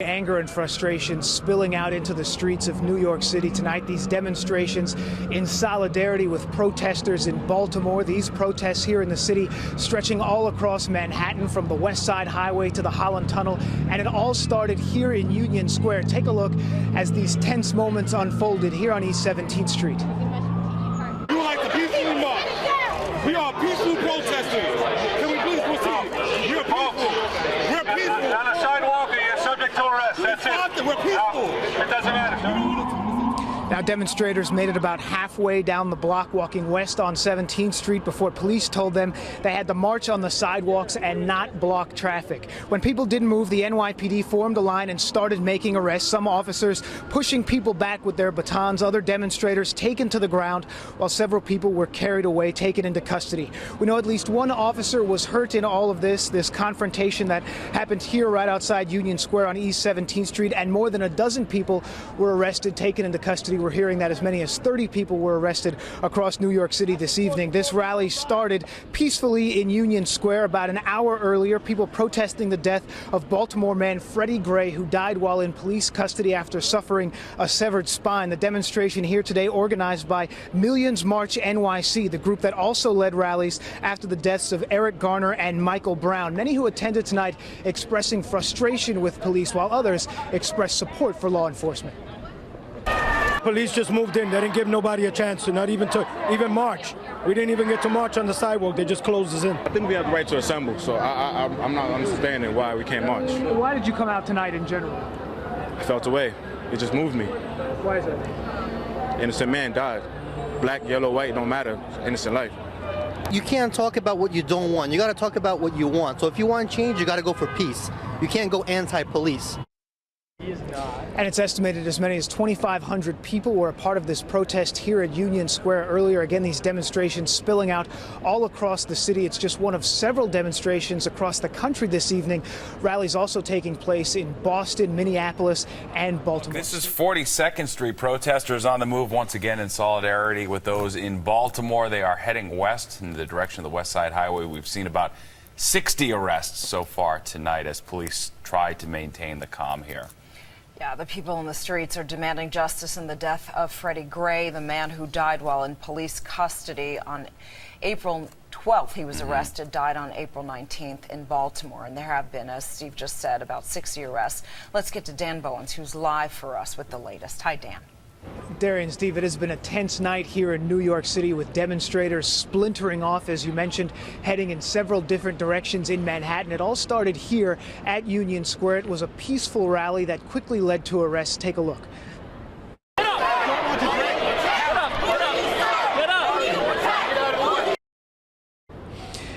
Anger and frustration spilling out into the streets of New York City tonight. These demonstrations in solidarity with protesters in Baltimore. These protests here in the city stretching all across Manhattan from the West Side Highway to the Holland Tunnel. And it all started here in Union Square. Take a look as these tense moments unfolded here on East 17th Street. We would like to peacefully march. We are peaceful protesters. Can we please proceed? We're peaceful. We're peaceful. On the sidewalk, you're subject to arrest. That's it. We're peaceful. It doesn't matter. Now, demonstrators made it about halfway down the block, walking west on 17th Street before police told them they had to march on the sidewalks and not block traffic. When people didn't move, the NYPD formed a line and started making arrests. Some officers pushing people back with their batons, other demonstrators taken to the ground, while several people were carried away, taken into custody. We know at least one officer was hurt in all of this confrontation that happened here right outside Union Square on East 17th Street, and more than a dozen people were arrested, taken into custody. We're hearing that as many as 30 people were arrested across New York City this evening. This rally started peacefully in Union Square about an hour earlier. People protesting the death of Baltimore man Freddie Gray, who died while in police custody after suffering a severed spine. The demonstration here today organized by Millions March NYC, the group that also led rallies after the deaths of Eric Garner and Michael Brown. Many who attended tonight expressing frustration with police, while others expressed support for law enforcement. Police just moved in. They didn't give nobody a chance to not even march. We didn't even get to march on the sidewalk. They just closed us in. I think we have the right to assemble, so I'm not understanding why we can't march. Why did you come out tonight in general? I felt away. It just moved me. Why is that? Innocent man died. Black, yellow, white, don't matter. Innocent life. You can't talk about what you don't want. You got to talk about what you want. So if you want change, you got to go for peace. You can't go anti-police. And it's estimated as many as 2,500 people were a part of this protest here at Union Square earlier. Again, these demonstrations spilling out all across the city. It's just one of several demonstrations across the country this evening. Rallies also taking place in Boston, Minneapolis, and Baltimore. This is 42nd Street. Protesters on the move once again in solidarity with those in Baltimore. They are heading west in the direction of the West Side Highway. We've seen about 60 arrests so far tonight as police try to maintain the calm here. Yeah, the people in the streets are demanding justice in the death of Freddie Gray, the man who died while in police custody on April 12th. He was arrested, died on April 19th in Baltimore. And there have been, as Steve just said, about 60 arrests. Let's get to Dan Bowens, who's live for us with the latest. Hi, Dan. Darian, Steve, it has been a tense night here in New York City with demonstrators splintering off, as you mentioned, heading in several different directions in Manhattan. It all started here at Union Square. It was a peaceful rally that quickly led to arrests. Take a look.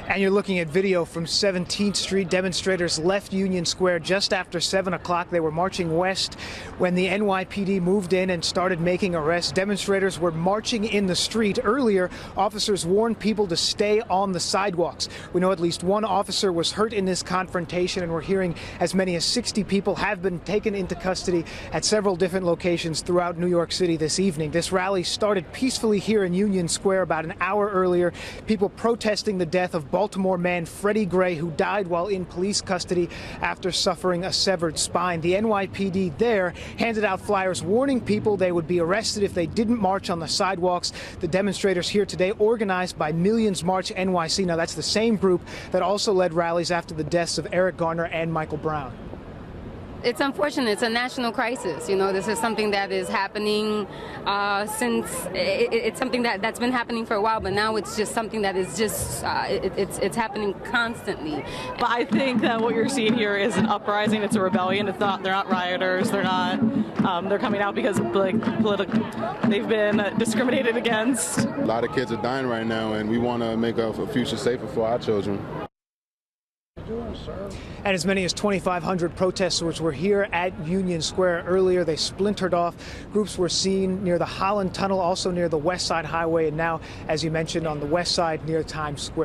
And you're looking at video from 17th Street. Demonstrators left Union Square just after 7 o'clock. They were marching west when the NYPD moved in and started making arrests. Demonstrators were marching in the street. Earlier, officers warned people to stay on the sidewalks. We know at least one officer was hurt in this confrontation, and we're hearing as many as 60 people have been taken into custody at several different locations throughout New York City this evening. This rally started peacefully here in Union Square about an hour earlier. People protesting the death of Baltimore man Freddie Gray, who died while in police custody after suffering a severed spine. The NYPD there handed out flyers warning people they would be arrested if they didn't march on the sidewalks. The demonstrators here today, organized by Millions March NYC. Now, that's the same group that also led rallies after the deaths of Eric Garner and Michael Brown. It's unfortunate. It's a national crisis. You know, this is something that is happening since it's something that's been happening for a while, but now it's just something that is just it's happening constantly. But I think that what you're seeing here is an uprising. It's a rebellion. It's not. They're not rioters. They're not. They're coming out because they've been discriminated against. A lot of kids are dying right now, and we want to make a future safer for our children. And as many as 2,500 protesters were here at Union Square earlier. They splintered off. Groups were seen near the Holland Tunnel, also near the West Side Highway, and now, as you mentioned, on the west side near Times Square.